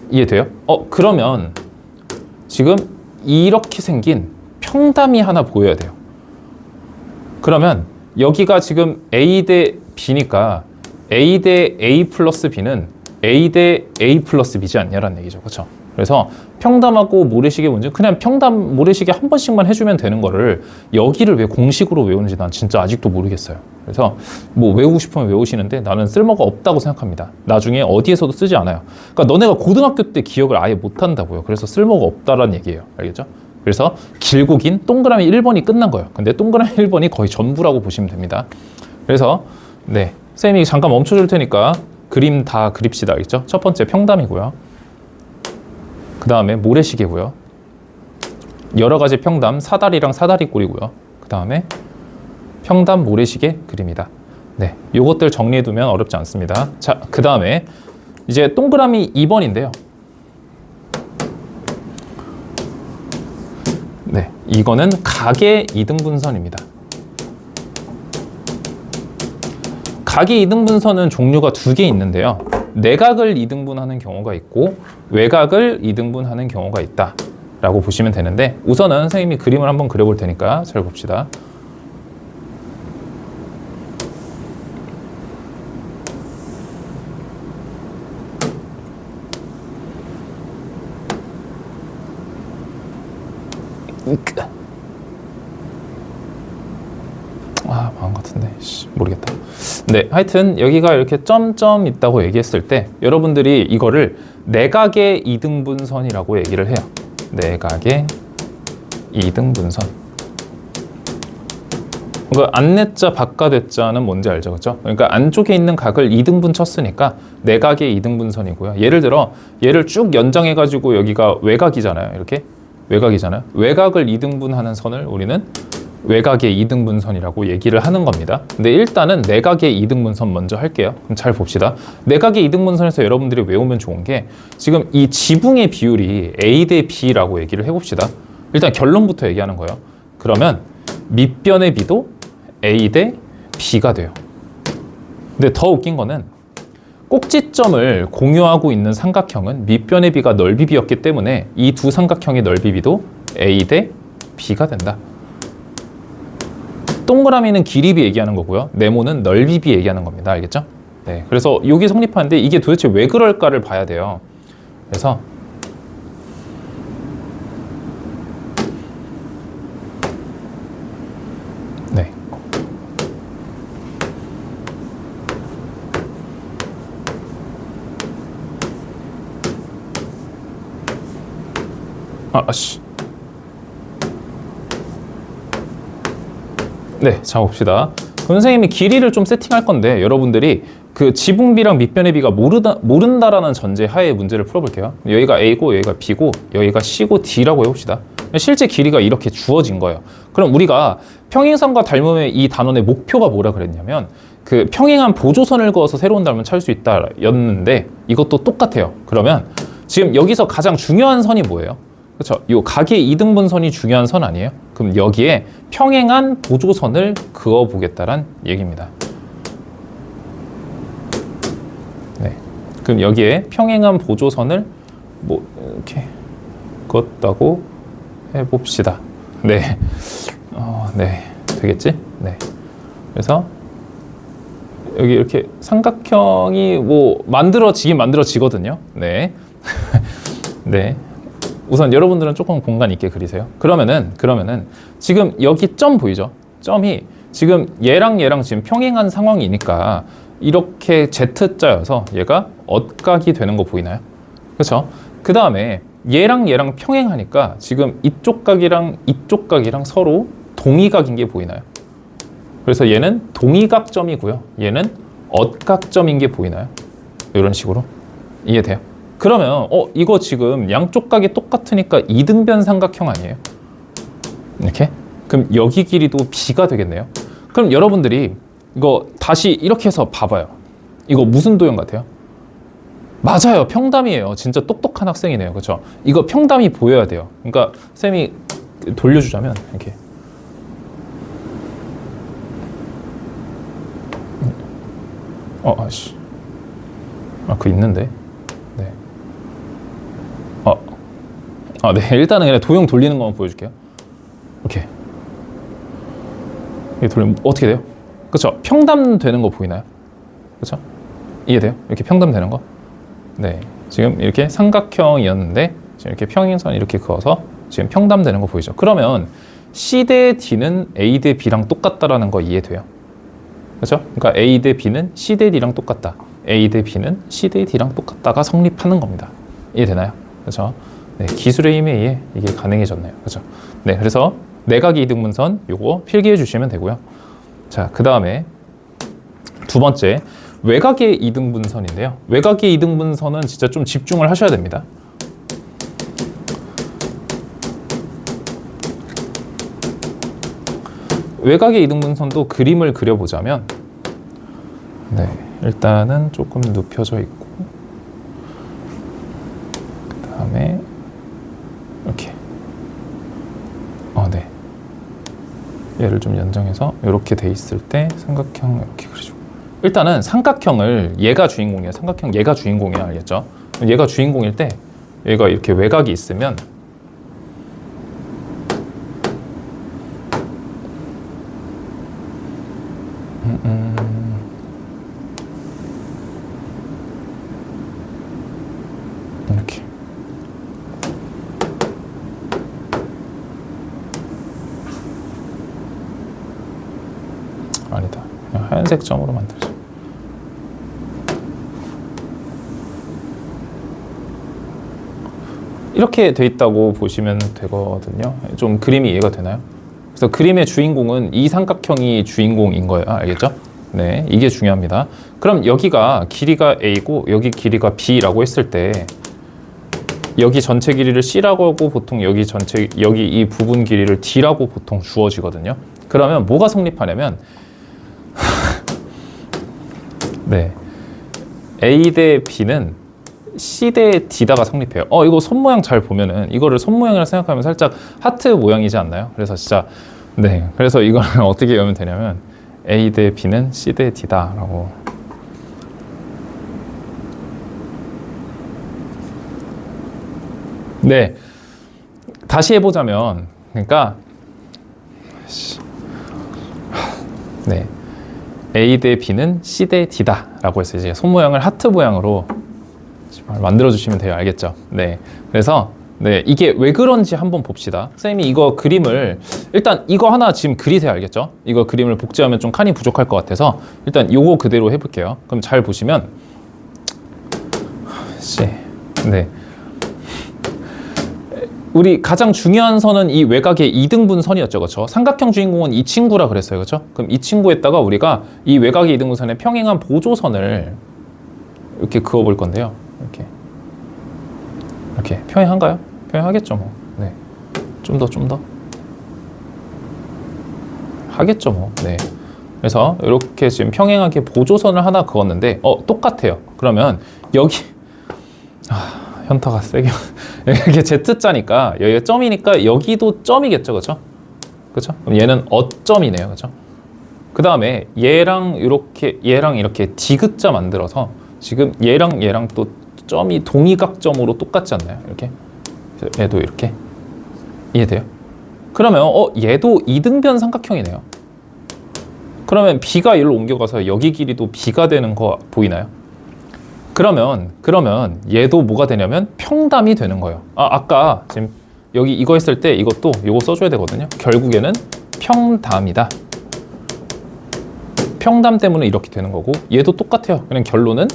이해돼요? 그러면 지금 이렇게 생긴 평담이 하나 보여야 돼요. 그러면 여기가 지금 A 대 B니까 A 대 A 플러스 B는 A 대 A 플러스 B지 않냐라는 얘기죠. 그렇죠? 그래서 평담하고 모래시계 문제 그냥 평담 모래시계 한 번씩만 해주면 되는 거를 여기를 왜 공식으로 외우는지 난 진짜 아직도 모르겠어요. 그래서 뭐 외우고 싶으면 외우시는데 나는 쓸모가 없다고 생각합니다. 나중에 어디에서도 쓰지 않아요. 그러니까 너네가 고등학교 때 기억을 아예 못 한다고요. 그래서 쓸모가 없다라는 얘기예요. 알겠죠? 그래서 길고 긴 동그라미 1번이 끝난 거예요. 근데 동그라미 1번이 거의 전부라고 보시면 됩니다. 그래서 네, 선생님이 잠깐 멈춰줄 테니까 그림 다 그립시다. 알겠죠? 첫 번째 평담이고요. 그 다음에 모래시계고요. 여러 가지 평담, 사다리랑 사다리꼴이고요. 그 다음에 평담 모래시계 그립니다. 네, 요것들 정리해두면 어렵지 않습니다. 자, 그 다음에 이제 동그라미 2번인데요. 네, 이거는 각의 이등분선입니다. 각의 이등분선은 종류가 두 개 있는데요. 내각을 이등분하는 경우가 있고 외각을 이등분하는 경우가 있다 라고 보시면 되는데 우선은 선생님이 그림을 한번 그려볼 테니까 잘 봅시다. 망한 것 같은데 모르겠다. 네, 하여튼 여기가 이렇게 점점 있다고 얘기했을 때 여러분들이 이거를 내각의 이등분선이라고 얘기를 해요. 내각의 이등분선. 그러니까 안내자 바깥외자는 뭔지 알죠? 그렇죠? 그러니까 안쪽에 있는 각을 이등분 쳤으니까 내각의 이등분선이고요. 예를 들어 얘를 쭉 연장해 가지고 여기가 외각이잖아요. 이렇게 외곽이잖아요. 외곽을 이등분하는 선을 우리는 외곽의 이등분선이라고 얘기를 하는 겁니다. 근데 일단은 내각의 이등분선 먼저 할게요. 그럼 잘 봅시다. 내각의 이등분선에서 여러분들이 외우면 좋은 게 지금 이 지붕의 비율이 A 대 B라고 얘기를 해봅시다. 일단 결론부터 얘기하는 거예요. 그러면 밑변의 B도 A 대 B가 돼요. 근데 더 웃긴 거는 꼭지점을 공유하고 있는 삼각형은 밑변의 B가 넓이 B였기 때문에 이 두 삼각형의 넓이 B도 A 대 B가 된다. 동그라미는 길이 B 얘기하는 거고요. 네모는 넓이 B 얘기하는 겁니다. 알겠죠? 네. 그래서 여기 성립하는데 이게 도대체 왜 그럴까를 봐야 돼요. 그래서 네. 아씨. 네, 자 봅시다. 선생님이 길이를 좀 세팅할 건데 여러분들이 그 지붕비랑 밑변의 비가 모른다라는 전제 하에 문제를 풀어볼게요. 여기가 A고 여기가 B고 여기가 C고 D라고 해봅시다. 실제 길이가 이렇게 주어진 거예요. 그럼 우리가 평행선과 닮음의 이 단원의 목표가 뭐라 그랬냐면 그 평행한 보조선을 그어서 새로운 닮음을 찾을 수 있다 였는데 이것도 똑같아요. 그러면 지금 여기서 가장 중요한 선이 뭐예요? 그렇죠. 요 각의 이등분선이 중요한 선 아니에요? 그럼 여기에 평행한 보조선을 그어 보겠다란 얘기입니다. 네. 그럼 여기에 평행한 보조선을 뭐 이렇게 그었다고 해 봅시다. 네. 네. 되겠지? 네. 그래서 여기 이렇게 삼각형이 뭐 만들어지거든요. 네. 네. 우선 여러분들은 조금 공간 있게 그리세요. 그러면은 지금 여기 점 보이죠? 점이 지금 얘랑 지금 평행한 상황이니까 이렇게 Z자여서 얘가 엇각이 되는 거 보이나요? 그렇죠? 그 다음에 얘랑 평행하니까 지금 이쪽 각이랑 이쪽 각이랑 서로 동의각인 게 보이나요? 그래서 얘는 동의각점이고요. 얘는 엇각점인 게 보이나요? 이런 식으로 이해돼요? 그러면 이거 지금 양쪽 각이 똑같으니까 이등변 삼각형 아니에요? 이렇게? 그럼 여기 길이도 B가 되겠네요. 그럼 여러분들이 이거 다시 이렇게 해서 봐봐요. 이거 무슨 도형 같아요? 맞아요. 평담이에요. 진짜 똑똑한 학생이네요. 그렇죠? 이거 평담이 보여야 돼요. 그러니까 쌤이 돌려주자면 이렇게 아씨 그 있는데 네. 일단은 그냥 도형 돌리는 것만 보여줄게요. 이렇게. 이게 돌리면 어떻게 돼요? 그쵸? 평담되는 거 보이나요? 그쵸? 이해돼요? 이렇게 평담되는 거? 네. 지금 이렇게 삼각형이었는데, 지금 이렇게 평행선 이렇게 그어서 지금 평담되는 거 보이죠? 그러면 C 대 D는 A 대 B랑 똑같다라는 거 이해돼요? 그쵸? 그러니까 A 대 B는 C 대 D랑 똑같다. A 대 B는 C 대 D랑 똑같다가 성립하는 겁니다. 이해되나요? 그쵸? 네, 기술의 힘에 의해 이게 가능해졌네요. 그죠? 네, 그래서 내각의 이등분선 요거 필기해 주시면 되고요. 자, 그 다음에 두 번째 외곽의 이등분선인데요. 외곽의 이등분선은 진짜 좀 집중을 하셔야 됩니다. 외곽의 이등분선도 그림을 그려보자면 네, 일단은 조금 눕혀져 있고 그 다음에 이렇게 네. 얘를 좀 연장해서 이렇게 돼 있을 때 삼각형 이렇게 그려주고 일단은 삼각형을 얘가 주인공이에요. 삼각형 얘가 주인공이야. 알겠죠? 얘가 주인공일 때 얘가 이렇게 외곽이 있으면 이렇게 아니다. 그냥 하얀색 점으로 만들자. 이렇게 돼 있다고 보시면 되거든요. 좀 그림이 이해가 되나요? 그래서 그림의 주인공은 이 삼각형이 주인공인 거예요. 알겠죠? 네, 이게 중요합니다. 그럼 여기가 길이가 A고 여기 길이가 B라고 했을 때 여기 전체 길이를 C라고 하고 보통 여기 이 부분 길이를 D라고 보통 주어지거든요. 그러면 뭐가 성립하냐면 네, A 대 B는 C 대 D다가 성립해요. 이거 손 모양 잘 보면은 이거를 손 모양이라 생각하면 살짝 하트 모양이지 않나요? 그래서 진짜 네, 그래서 이거를 어떻게 외우면 되냐면 A 대 B는 C 대 D다라고. 네, 다시 해보자면 그러니까 네, A 대 B는 C 대 D다라고 해서 이제 손 모양을 하트 모양으로 만들어 주시면 돼요. 알겠죠? 네, 그래서 네, 이게 왜 그런지 한번 봅시다. 선생님이 이거 그림을 일단 이거 하나 지금 그리세요. 알겠죠? 이거 그림을 복제하면 좀 칸이 부족할 것 같아서 일단 요거 그대로 해볼게요. 그럼 잘 보시면 네, 우리 가장 중요한 선은 이 외곽의 이등분 선이었죠. 그렇죠? 삼각형 주인공은 이 친구라 그랬어요. 그렇죠? 그럼 이 친구에다가 우리가 이 외곽의 이등분 선에 평행한 보조선을 이렇게 그어 볼 건데요. 이렇게 평행한가요? 평행하겠죠, 뭐. 네. 좀 더. 하겠죠, 뭐. 네. 그래서 이렇게 지금 평행하게 보조선을 하나 그었는데, 똑같아요. 그러면 여기, 현타가 세게. 이렇게 Z자니까, 여기가 점이니까 여기도 점이겠죠, 그죠? 그죠? 그럼 얘는 어점이네요, 그죠? 그 다음에 얘랑 이렇게 디귿자 만들어서 지금 얘랑 또 점이 동의각점으로 똑같지 않나요? 이렇게 얘도 이렇게 이해돼요? 그러면 얘도 이등변 삼각형이네요. 그러면 B가 여기로 옮겨가서 여기 길이도 B가 되는 거 보이나요? 그러면 얘도 뭐가 되냐면 평담이 되는 거예요. 아까 지금 여기 이거 했을 때 이것도 이거 써줘야 되거든요. 결국에는 평담이다. 평담 때문에 이렇게 되는 거고 얘도 똑같아요. 그냥 결론은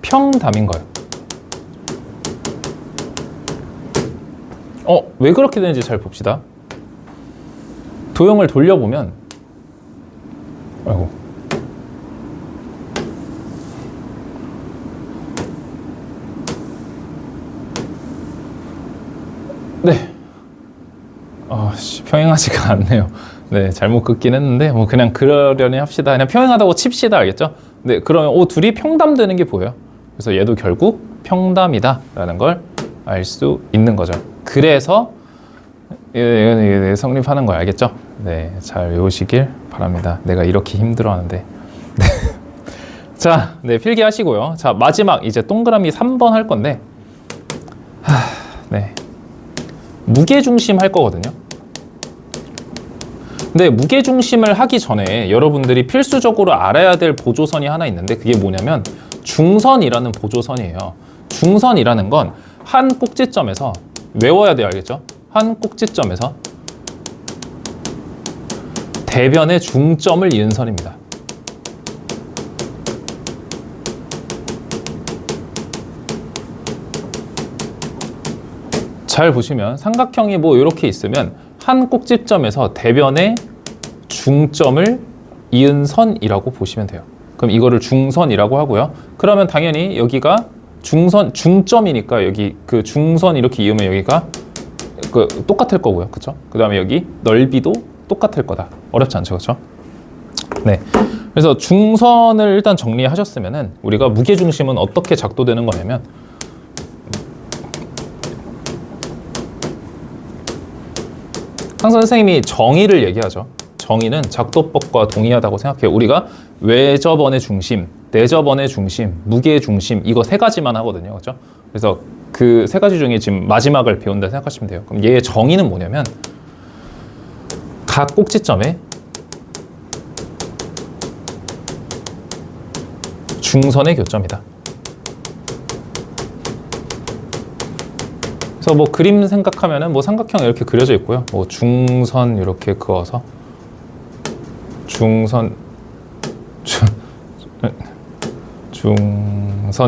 평담인 거예요. 왜 그렇게 되는지 잘 봅시다. 도형을 돌려보면 아이고. 네. 평행하지가 않네요. 네, 잘못 긋긴 했는데 뭐 그냥 그러려니 합시다. 그냥 평행하다고 칩시다. 알겠죠? 네, 그러면 둘이 평담되는 게 보여요. 그래서 얘도 결국 평담이다라는 걸 알 수 있는 거죠. 그래서 이게 성립하는 거예요. 알겠죠? 네, 잘 외우시길 바랍니다. 내가 이렇게 힘들어하는데. 네. 자, 네, 필기하시고요. 자, 마지막 이제 동그라미 3번 할 건데, 네, 무게중심 할 거거든요. 근데 무게중심을 하기 전에 여러분들이 필수적으로 알아야 될 보조선이 하나 있는데 그게 뭐냐면 중선이라는 보조선이에요. 중선이라는 건 한 꼭지점에서 외워야 돼요. 알겠죠? 한 꼭지점에서 대변의 중점을 이은 선입니다. 잘 보시면 삼각형이 뭐 이렇게 있으면 한 꼭지점에서 대변의 중점을 이은 선이라고 보시면 돼요. 그럼 이거를 중선이라고 하고요. 그러면 당연히 여기가 중점이니까 여기 그 중선 이렇게 이으면 여기가 똑같을 거고요. 그쵸? 그 다음에 여기 넓이도 똑같을 거다. 어렵지 않죠? 그쵸? 네. 그래서 중선을 일단 정리하셨으면은 우리가 무게중심은 어떻게 작도되는 거냐면 항상 선생님이 정의를 얘기하죠. 정의는 작도법과 동의하다고 생각해요. 우리가 외접원의 중심, 내접원의 중심, 무게의 중심 이거 세 가지만 하거든요. 그렇죠? 그래서 그 세 가지 중에 지금 마지막을 배운다 생각하시면 돼요. 그럼 얘의 정의는 뭐냐면 각 꼭지점에 중선의 교점이다. 그래서 뭐 그림 생각하면은 뭐 삼각형 이렇게 그려져 있고요. 뭐 중선 이렇게 그어서 중선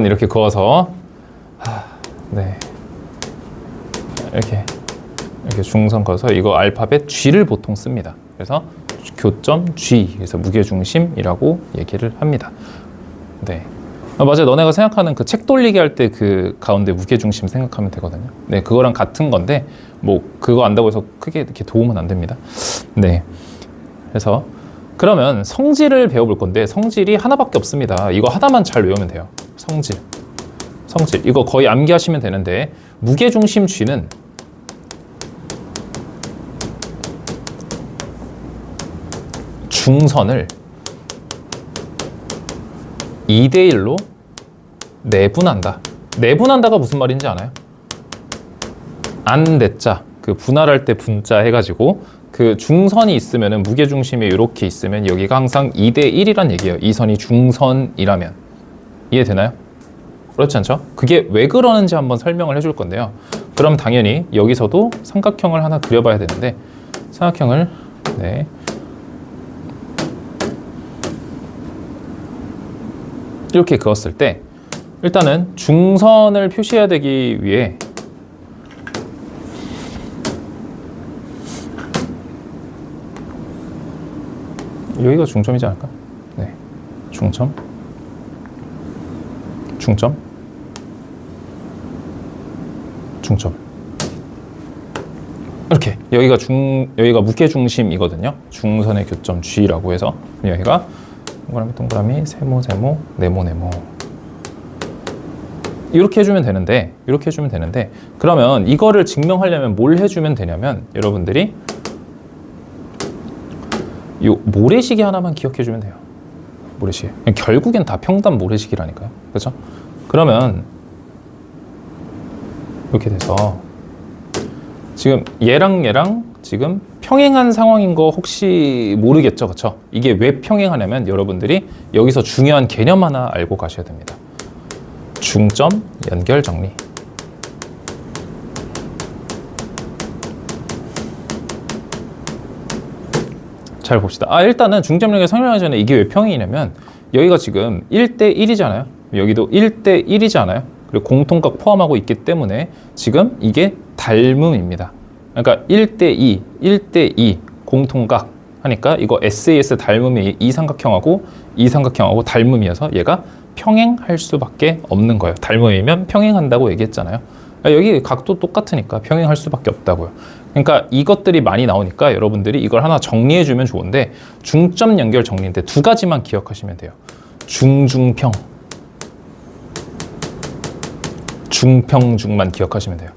이렇게 그어서 네 이렇게 중선 그어서 이거 알파벳 G를 보통 씁니다. 그래서 교점 G 그래서 무게중심이라고 얘기를 합니다. 네 맞아요. 너네가 생각하는 그 책 돌리기 할 때 그 가운데 무게중심 생각하면 되거든요. 네, 그거랑 같은 건데 뭐 그거 안다고 해서 크게 이렇게 도움은 안 됩니다. 네, 그래서 그러면 성질을 배워볼 건데 성질이 하나밖에 없습니다. 이거 하나만 잘 외우면 돼요. 성질 이거 거의 암기하시면 되는데 무게중심 G는 중선을 2대1로 내분한다. 내분한다가 무슨 말인지 아나요? 안 대자, 그 분할할 때 분자 해가지고 그 중선이 있으면은 무게중심이 이렇게 있으면 여기가 항상 2대1이란 얘기예요. 이 선이 중선이라면. 이해되나요? 그렇지 않죠? 그게 왜 그러는지 한번 설명을 해줄 건데요. 그럼 당연히 여기서도 삼각형을 하나 그려봐야 되는데 삼각형을 네. 이렇게 그었을 때 일단은 중선을 표시해야 되기 위해 여기가 중점이지 않을까? 네, 중점 이렇게 여기가 무게중심이거든요. 중선의 교점 G라고 해서 여기가 동그라미 세모 네모 이렇게 해주면 되는데 그러면 이거를 증명하려면 뭘 해주면 되냐면 여러분들이 요 모래시계 하나만 기억해주면 돼요. 모래시계. 결국엔 다 평단 모래시계라니까요. 그렇죠? 그러면 이렇게 돼서 지금 얘랑 지금 평행한 상황인 거 혹시 모르겠죠? 그렇죠? 이게 왜 평행하냐면 여러분들이 여기서 중요한 개념 하나 알고 가셔야 됩니다. 중점 연결 정리. 잘 봅시다. 일단은 중점 연결 설명하기 전에 이게 왜 평행이냐면 여기가 지금 1대1이잖아요. 여기도 1대1이잖아요. 그리고 공통각 포함하고 있기 때문에 지금 이게 닮음입니다. 그러니까 1대2 공통각 하니까 이거 SAS 닮음이 이 삼각형하고 닮음이어서 얘가 평행할 수밖에 없는 거예요. 닮음이면 평행한다고 얘기했잖아요. 여기 각도 똑같으니까 평행할 수밖에 없다고요. 그러니까 이것들이 많이 나오니까 여러분들이 이걸 하나 정리해주면 좋은데 중점 연결 정리인데 두 가지만 기억하시면 돼요. 중중평, 중평중만 기억하시면 돼요.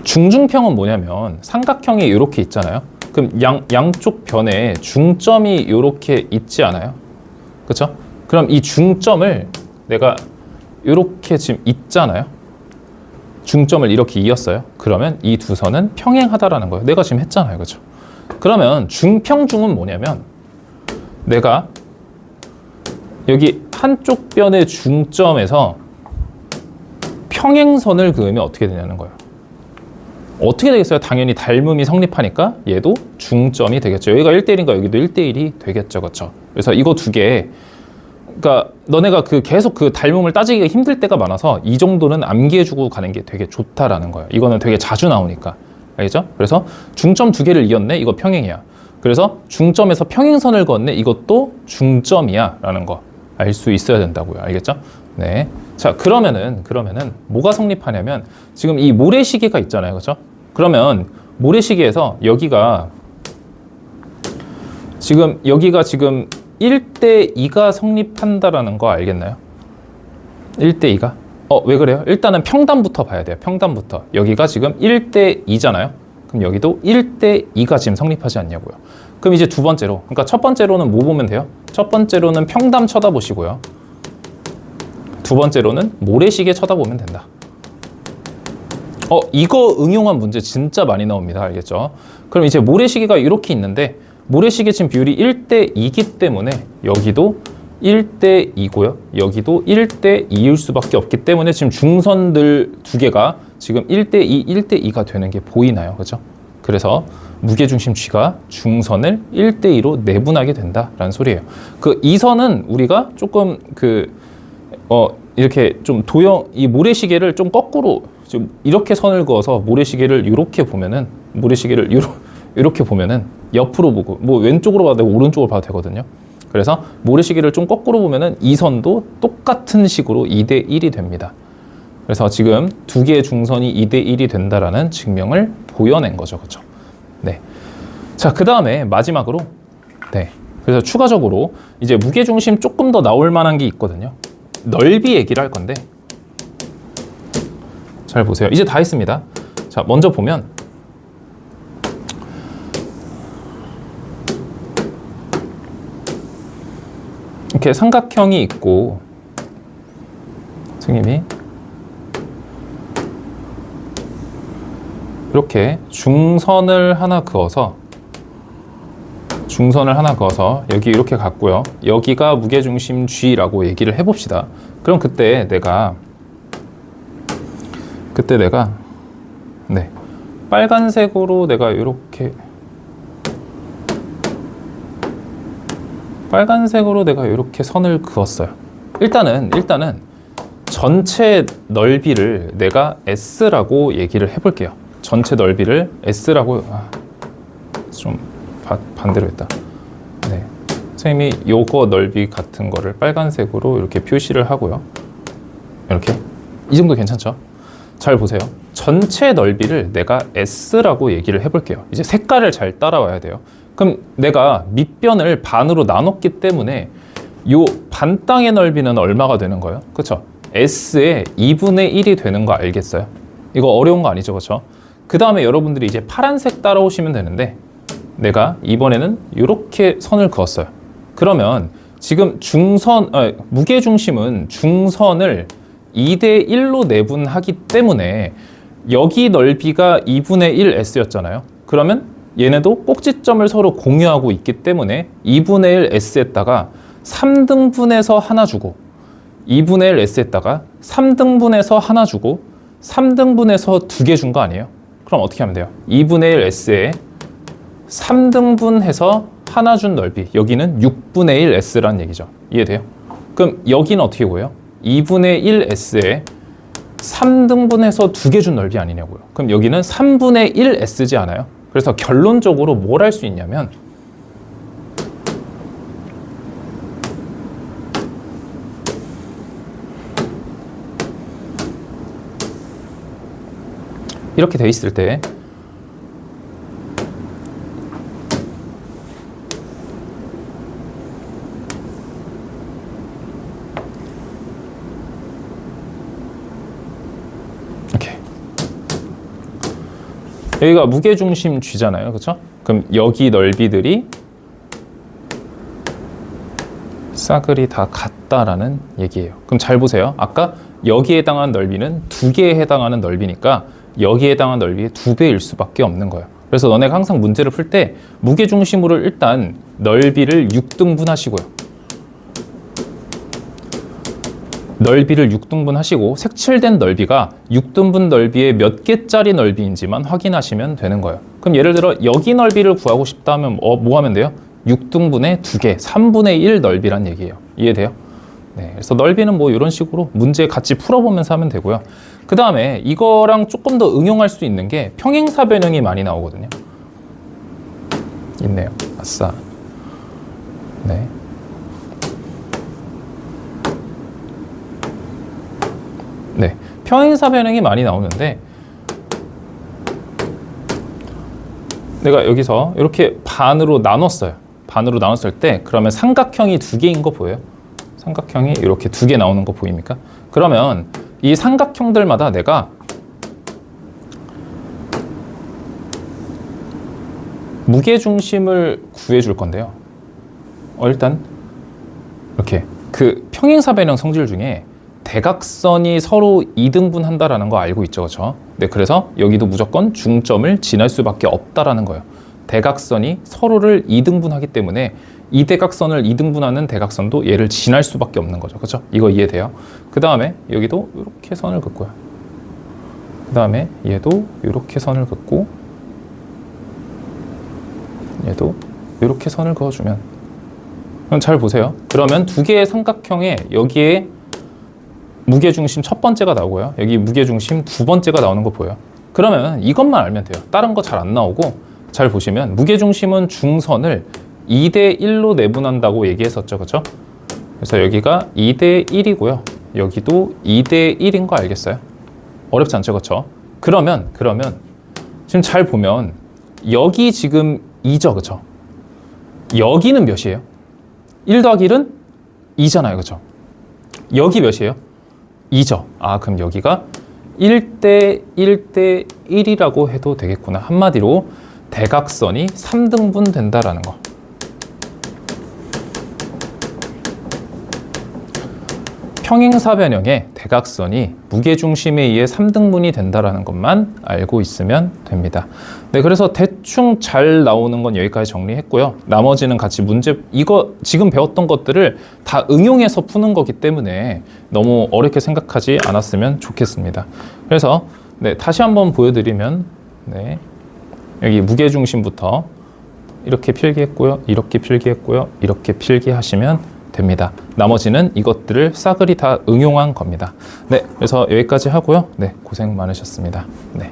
중중평은 뭐냐면 삼각형이 이렇게 있잖아요. 그럼 양쪽 변에 중점이 이렇게 있지 않아요? 그렇죠? 그럼 이 중점을 내가 이렇게 지금 있잖아요. 중점을 이렇게 이었어요. 그러면 이 두 선은 평행하다라는 거예요. 내가 지금 했잖아요. 그렇죠? 그러면 중평중은 뭐냐면 내가 여기 한쪽 변의 중점에서 평행선을 그으면 어떻게 되냐는 거예요. 어떻게 되겠어요? 당연히 닮음이 성립하니까 얘도 중점이 되겠죠. 여기가 1대1인가 여기도 1대1이 되겠죠. 그렇죠? 그래서 이거 두 개, 그러니까 너네가 계속 그 닮음을 따지기가 힘들 때가 많아서 이 정도는 암기해주고 가는 게 되게 좋다라는 거예요. 이거는 되게 자주 나오니까. 알겠죠? 그래서 중점 두 개를 이었네? 이거 평행이야. 그래서 중점에서 평행선을 그었네? 이것도 중점이야 라는 거 알 수 있어야 된다고요. 알겠죠? 네. 자, 그러면은 뭐가 성립하냐면 지금 이 모래시계가 있잖아요. 그렇죠? 그러면 모래시계에서 여기가 지금 1대2가 성립한다라는 거 알겠나요? 1대2가? 왜 그래요? 일단은 평단부터 봐야 돼요. 평단부터. 여기가 지금 1대2잖아요. 그럼 여기도 1대2가 지금 성립하지 않냐고요. 그럼 이제 두 번째로, 그러니까 첫 번째로는 뭐 보면 돼요? 첫 번째로는 평담 쳐다보시고요. 두 번째로는 모래시계 쳐다보면 된다. 이거 응용한 문제 진짜 많이 나옵니다. 알겠죠? 그럼 이제 모래시계가 이렇게 있는데 모래시계 지금 비율이 1대2이기 때문에 여기도 1대2고요. 여기도 1대2일 수밖에 없기 때문에 지금 중선들 두 개가 지금 1대2가 되는 게 보이나요? 그죠? 그래서 무게중심 G가 중선을 1대2로 내분하게 된다라는 소리예요. 이 선은 우리가 조금 이렇게 좀 이 모래시계를 좀 거꾸로 좀 이렇게 선을 그어서 모래시계를 이렇게 보면은 이렇게 보면은 옆으로 보고 뭐 왼쪽으로 봐도 되고 오른쪽으로 봐도 되거든요. 그래서 모래시계를 좀 거꾸로 보면은 이 선도 똑같은 식으로 2대 1이 됩니다. 그래서 지금 두 개의 중선이 2대 1이 된다라는 증명을 보여낸 거죠. 그렇죠? 네. 자, 그다음에 마지막으로 네. 그래서 추가적으로 이제 무게중심 조금 더 나올 만한 게 있거든요. 넓이 얘기를 할 건데 잘 보세요. 이제 다 했습니다. 자, 먼저 보면 이렇게 삼각형이 있고 선생님이 이렇게 중선을 하나 그어서 여기 이렇게 갔고요. 여기가 무게중심 G라고 얘기를 해봅시다. 그럼 그때 내가 네, 빨간색으로 내가 이렇게 선을 그었어요. 일단은 전체 넓이를 내가 S라고 얘기를 해볼게요. 전체 넓이를 S라고 좀 반대로 했다. 네, 선생님이 요거 넓이 같은 거를 빨간색으로 이렇게 표시를 하고요. 이렇게 이 정도 괜찮죠? 잘 보세요. 전체 넓이를 내가 S라고 얘기를 해볼게요. 이제 색깔을 잘 따라와야 돼요. 그럼 내가 밑변을 반으로 나눴기 때문에 요 반 땅의 넓이는 얼마가 되는 거예요? 그렇죠? S의 2분의 1이 되는 거 알겠어요? 이거 어려운 거 아니죠, 그렇죠? 그 다음에 여러분들이 이제 파란색 따라오시면 되는데 내가 이번에는 이렇게 선을 그었어요. 그러면 지금 무게중심은 중선을 2대 1로 내분하기 때문에 여기 넓이가 2분의 1 S였잖아요. 그러면 얘네도 꼭지점을 서로 공유하고 있기 때문에 2분의 1 S에다가 3등분해서 하나 주고 2분의 1 S에다가 3등분해서 하나 주고 3등분해서 두 개 준 거 아니에요? 그럼 어떻게 하면 돼요? 2분의 1 S에 3등분해서 하나 준 넓이, 여기는 6분의 1 S라는 얘기죠. 이해돼요? 그럼 여기는 어떻게 보여요? 2분의 1 S에 3등분해서 두 개 준 넓이 아니냐고요. 그럼 여기는 3분의 1 S지 않아요? 그래서 결론적으로 뭘 할 수 있냐면 이렇게 돼 있을 때 이렇게 여기가 무게중심 G잖아요. 그렇죠? 그럼 여기 넓이들이 싸그리 다 같다라는 얘기예요. 그럼 잘 보세요. 아까 여기에 해당하는 넓이는 두 개에 해당하는 넓이니까 여기에 해당하는 넓이의 2배일 수밖에 없는 거예요. 그래서 너네가 항상 문제를 풀 때 무게중심으로 일단 넓이를 6등분 하시고요. 넓이를 6등분 하시고 색칠된 넓이가 6등분 넓이의 몇 개짜리 넓이인지만 확인하시면 되는 거예요. 그럼 예를 들어 여기 넓이를 구하고 싶다 하면 뭐 하면 돼요? 6등분의 2개, 3분의 1 넓이란 얘기예요. 이해돼요? 네, 그래서 넓이는 뭐 이런 식으로 문제 같이 풀어보면서 하면 되고요. 그 다음에 이거랑 조금 더 응용할 수 있는 게 평행사 변형이 많이 나오거든요. 있네요. 아싸. 네. 네, 평행사 변형이 많이 나오는데 내가 여기서 이렇게 반으로 나눴어요. 반으로 나눴을 때 그러면 삼각형이 두 개인 거 보여요? 삼각형이 이렇게 두 개 나오는 거 보입니까? 그러면 이 삼각형들마다 내가 무게중심을 구해줄 건데요. 일단 이렇게 그 평행사 변형 성질 중에 대각선이 서로 2등분 한다라는 거 알고 있죠, 그렇죠? 네, 그래서 여기도 무조건 중점을 지날 수밖에 없다라는 거예요. 대각선이 서로를 2등분하기 때문에 이 대각선을 2등분하는 대각선도 얘를 지날 수밖에 없는 거죠, 그렇죠? 이거 이해돼요? 그 다음에 여기도 이렇게 선을 긋고요. 그 다음에 얘도 이렇게 선을 긋고 얘도 이렇게 선을 그어주면 그럼 잘 보세요. 그러면 두 개의 삼각형에 여기에 무게중심 첫 번째가 나오고요. 여기 무게중심 두 번째가 나오는 거 보여요. 그러면 이것만 알면 돼요. 다른 거 잘 안 나오고 잘 보시면 무게중심은 중선을 2대 1로 내분한다고 얘기했었죠. 그죠? 그래서 여기가 2대 1이고요. 여기도 2대 1인 거 알겠어요? 어렵지 않죠? 그렇죠? 그러면 지금 잘 보면 여기 지금 2죠. 그렇죠? 여기는 몇이에요? 1 더하기 1은 2잖아요. 그렇죠? 여기 몇이에요? 2죠. 아, 그럼 여기가 1대 1대 1이라고 해도 되겠구나. 한마디로 대각선이 3등분 된다라는 거. 평행사변형의 대각선이 무게중심에 의해 3등분이 된다라는 것만 알고 있으면 됩니다. 네, 그래서 대충 잘 나오는 건 여기까지 정리했고요. 나머지는 같이 문제, 이거 지금 배웠던 것들을 다 응용해서 푸는 거기 때문에 너무 어렵게 생각하지 않았으면 좋겠습니다. 그래서 네, 다시 한번 보여드리면 네, 여기 무게중심부터 이렇게 필기했고요. 이렇게 필기했고요. 이렇게 필기하시면 됩니다. 나머지는 이것들을 싸그리 다 응용한 겁니다. 네, 그래서 여기까지 하고요. 네, 고생 많으셨습니다. 네.